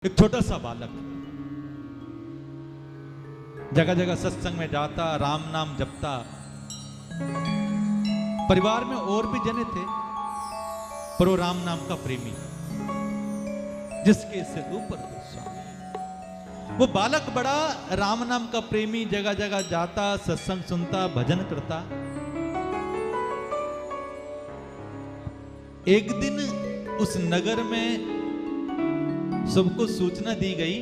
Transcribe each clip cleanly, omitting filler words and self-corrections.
एक छोटा सा बालक जगह जगह सत्संग में जाता, राम नाम जपता। परिवार में और भी जने थे, पर वो राम नाम का प्रेमी, जिसके सिर ऊपर स्वामी। वो बालक बड़ा राम नाम का प्रेमी, जगह जगह जाता, सत्संग सुनता, भजन करता। एक दिन उस नगर में सबको सूचना दी गई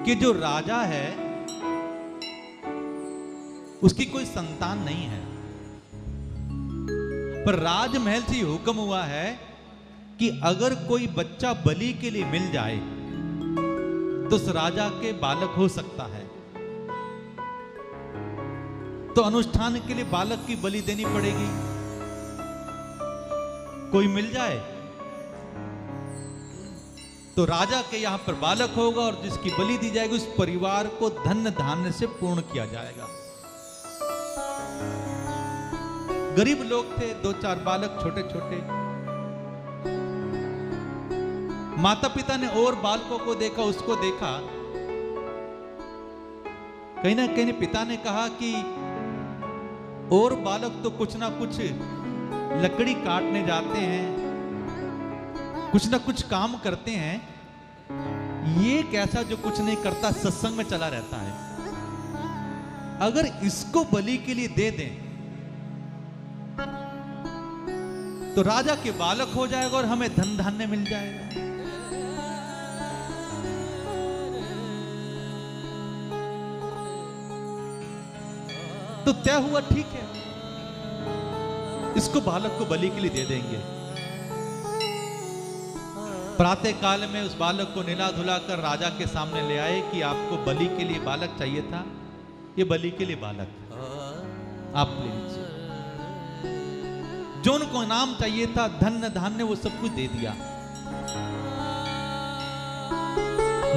कि जो राजा है उसकी कोई संतान नहीं है, पर राजमहल से हुक्म हुआ है कि अगर कोई बच्चा बलि के लिए मिल जाए तो उस राजा के बालक हो सकता है। तो अनुष्ठान के लिए बालक की बलि देनी पड़ेगी। कोई मिल जाए तो राजा के यहां पर बालक होगा और जिसकी बलि दी जाएगी उस परिवार को धन धान्य से पूर्ण किया जाएगा। गरीब लोग थे, 2-4 बालक छोटे छोटे। माता पिता ने और बालकों को देखा, उसको देखा। कहीं ना कहीं पिता ने कहा कि और बालक तो कुछ ना कुछ लकड़ी काटने जाते हैं, कुछ ना कुछ काम करते हैं। ये कैसा जो कुछ नहीं करता, सत्संग में चला रहता है। अगर इसको बलि के लिए दे दें तो राजा के बालक हो जाएगा और हमें धन धान्य मिल जाएगा। तो तय हुआ, ठीक है, इसको बालक को बलि के लिए दे देंगे। प्रातः काल में उस बालक को निला धुला कर राजा के सामने ले आए कि आपको बलि के लिए बालक चाहिए था, ये बलि के लिए बालक आप ले लीजिए। जो उनको नाम चाहिए था, धन धान्य, वो सब कुछ दे दिया।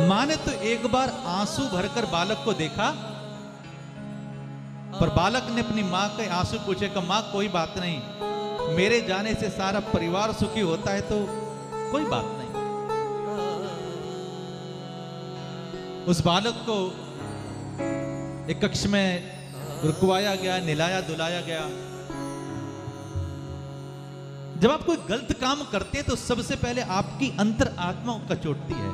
मां ने तो एक बार आंसू भरकर बालक को देखा, पर बालक ने अपनी मां के आंसू पूछे कि मां कोई बात नहीं, मेरे जाने से सारा परिवार सुखी होता है, तो कोई बात नहीं। उस बालक को एक कक्ष में रुकवाया गया, निलाया धुलाया गया। जब आप कोई गलत काम करते हैं तो सबसे पहले आपकी अंतर आत्मा कचोटती है।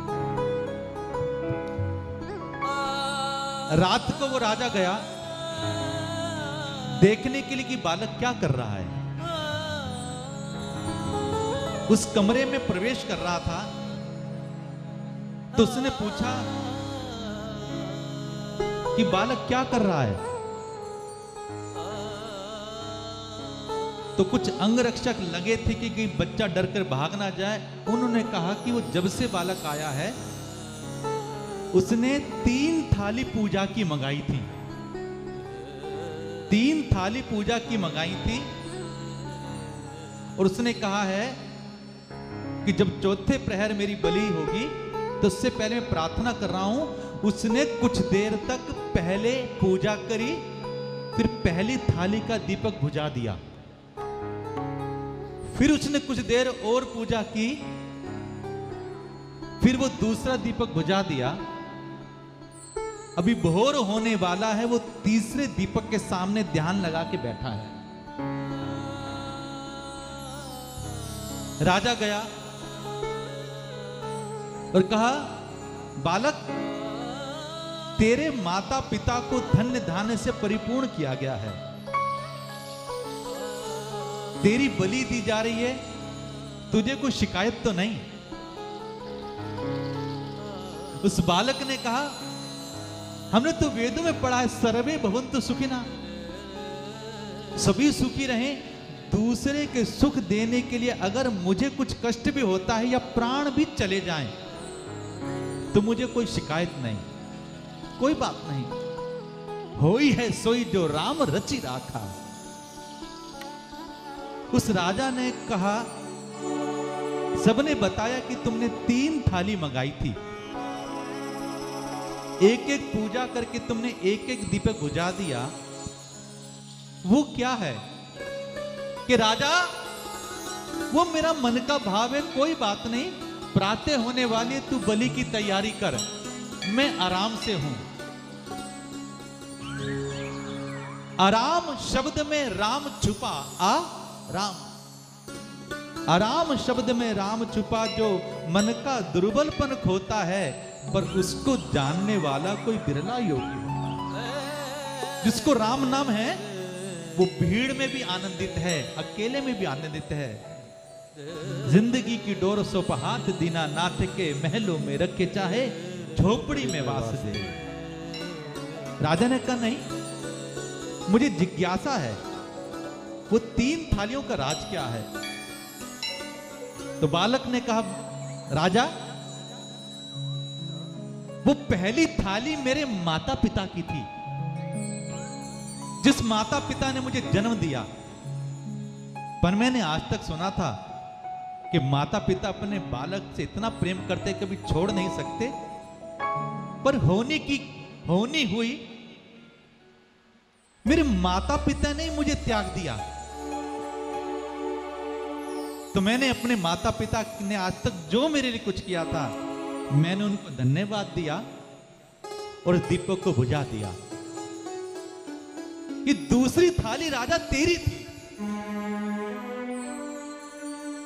रात को वो राजा गया देखने के लिए कि बालक क्या कर रहा है। उस कमरे में प्रवेश कर रहा था तो उसने पूछा कि बालक क्या कर रहा है। तो कुछ अंगरक्षक लगे थे कि बच्चा डर कर भाग ना जाए। उन्होंने कहा कि वो जब से बालक आया है उसने 3 थाली पूजा की मंगाई थी, 3 थाली पूजा की मंगाई थी। और उसने कहा है कि जब चौथे प्रहर मेरी बलि होगी तो उससे पहले मैं प्रार्थना कर रहा हूं। उसने कुछ देर तक पहले पूजा करी, फिर पहली थाली का दीपक बुझा दिया, फिर उसने कुछ देर और पूजा की, फिर वो दूसरा दीपक बुझा दिया। अभी भोर होने वाला है, वो तीसरे दीपक के सामने ध्यान लगा के बैठा है। राजा गया और कहा, बालक, तेरे माता पिता को धन्य धान्य से परिपूर्ण किया गया है, तेरी बलि दी जा रही है, तुझे कोई शिकायत तो नहीं। उस बालक ने कहा, हमने तो वेदों में पढ़ा है, सर्वे भवन्तु सुखिनः, सभी सुखी रहें। दूसरे के सुख देने के लिए अगर मुझे कुछ कष्ट भी होता है या प्राण भी चले जाएं तो मुझे कोई शिकायत नहीं, कोई बात नहीं। होई है सोई जो राम रचि राखा। उस राजा ने कहा, सबने बताया कि तुमने 3 थाली मंगाई थी, एक एक पूजा करके तुमने एक एक दीपक बुझा दिया। वो क्या है कि राजा, वो मेरा मन का भाव है, कोई बात नहीं, प्रातः होने वाली तू बलि की तैयारी कर, मैं आराम से हूं। आराम शब्द में राम छुपा, राम, आराम शब्द में राम छुपा, जो मन का दुर्बलपन खोता है, पर उसको जानने वाला कोई बिरला योगी है। जिसको राम नाम है वो भीड़ में भी आनंदित है, अकेले में भी आनंदित है। जिंदगी की डोर सौंप हाथ दीना नाथ के, महलों में रखे चाहे झोपड़ी में वास दे। राजा ने कहा नहीं, मुझे जिज्ञासा है, वो 3 थालियों का राज क्या है? तो बालक ने कहा, राजा वो पहली थाली मेरे माता पिता की थी, जिस माता पिता ने मुझे जन्म दिया। पर मैंने आज तक सुना था कि माता पिता अपने बालक से इतना प्रेम करते कभी छोड़ नहीं सकते, पर होनी हुई मेरे माता पिता ने मुझे त्याग दिया। तो मैंने अपने माता पिता ने आज तक जो मेरे लिए कुछ किया था, मैंने उनको धन्यवाद दिया और दीपक को बुझा दिया। ये दूसरी थाली राजा तेरी थी।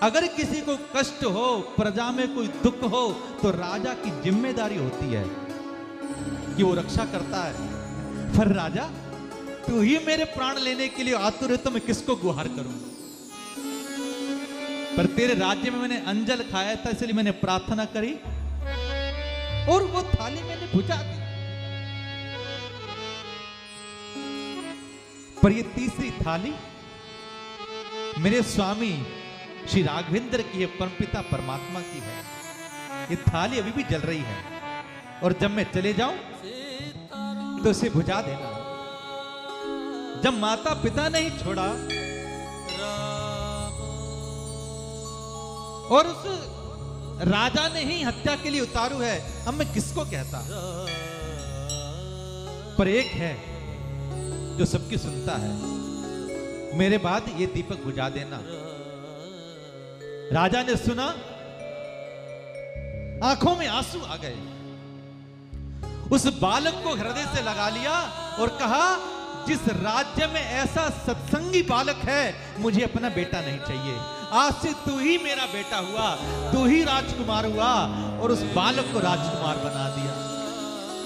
अगर किसी को कष्ट हो, प्रजा में कोई दुख हो, तो राजा की जिम्मेदारी होती है कि वो रक्षा करता है। पर राजा तू ही मेरे प्राण लेने के लिए आतुर है, तो मैं किसको गुहार करूं? पर तेरे राज्य में मैंने अंजल खाया था, इसलिए मैंने प्रार्थना करी और वो थाली मैंने बुझा दी। पर ये तीसरी थाली मेरे स्वामी श्री राघवेंद्र की है, परमपिता परमात्मा की है। ये थाली अभी भी जल रही है, और जब मैं चले जाऊं तो उसे बुझा देना। जब माता पिता ने ही छोड़ा और उस राजा ने ही हत्या के लिए उतारू है, अब मैं किसको कहता? पर एक है जो सबकी सुनता है, मेरे बाद ये दीपक बुझा देना। राजा ने सुना, आंखों में आंसू आ गए, उस बालक को हृदय से लगा लिया और कहा, जिस राज्य में ऐसा सत्संगी बालक है, मुझे अपना बेटा नहीं चाहिए। आज से तू ही मेरा बेटा हुआ, तू ही राजकुमार हुआ, और उस बालक को राजकुमार बना दिया।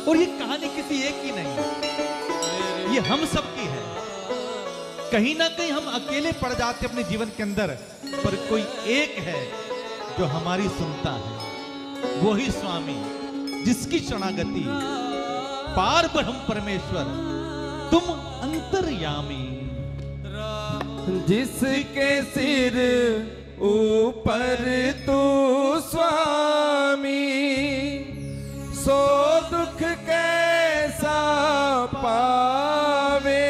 और ये कहानी किसी एक की नहीं, ये हम सब की है। कहीं ना कहीं हम अकेले पड़ जाते अपने जीवन के अंदर, पर कोई एक है जो हमारी सुनता है, वो ही स्वामी, जिसकी शरणागति पार ब्रह्म परमेश्वर तुम अंतर्यामी। जिसके सिर ऊपर तू स्वामी, सो दुख कैसा पावे।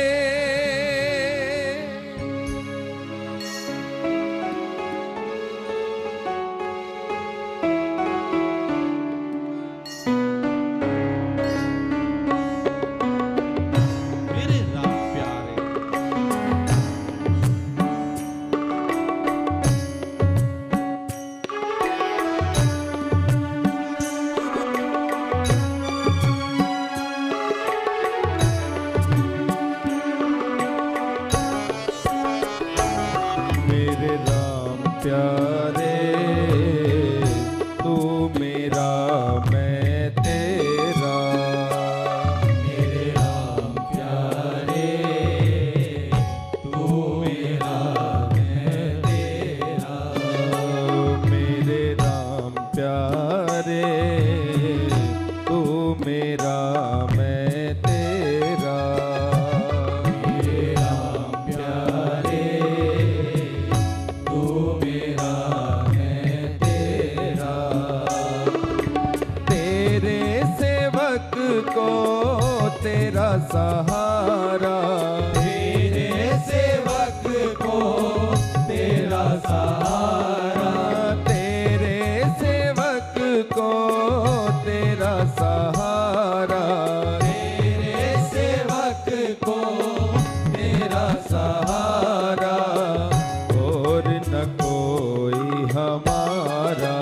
सहारा तेरे सेवक को तेरा सहारा, तेरे सेवक को तेरा सहारा, तेरे सेवक को तेरा सहारा, और न कोई हमारा।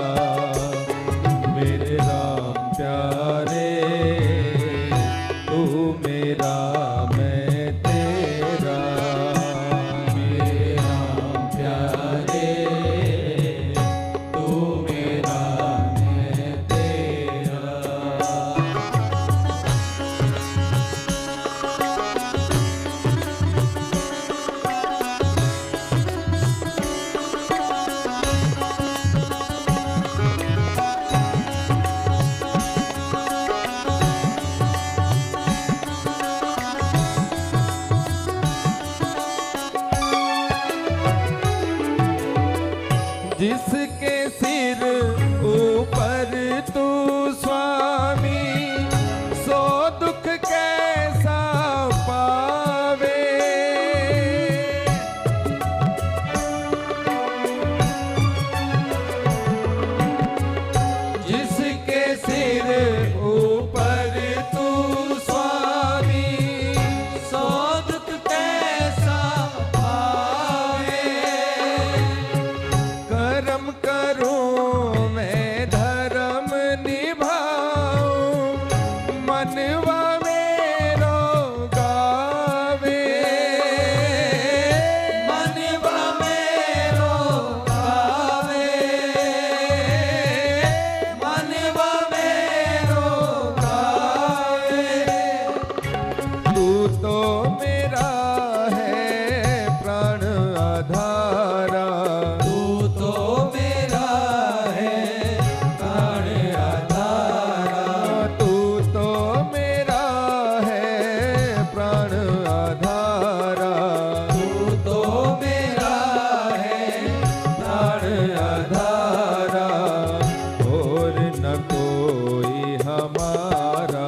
न कोई हमारा।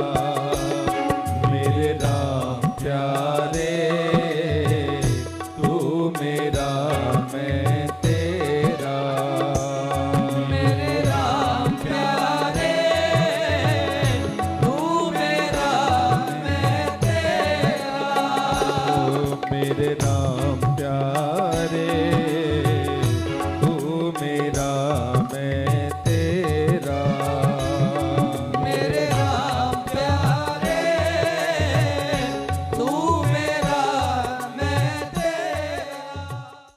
मेरे राम प्यारे तू मेरा मैं तेरा। मेरे राम प्यारे तू मेरा मैं तेरा। मेरे राम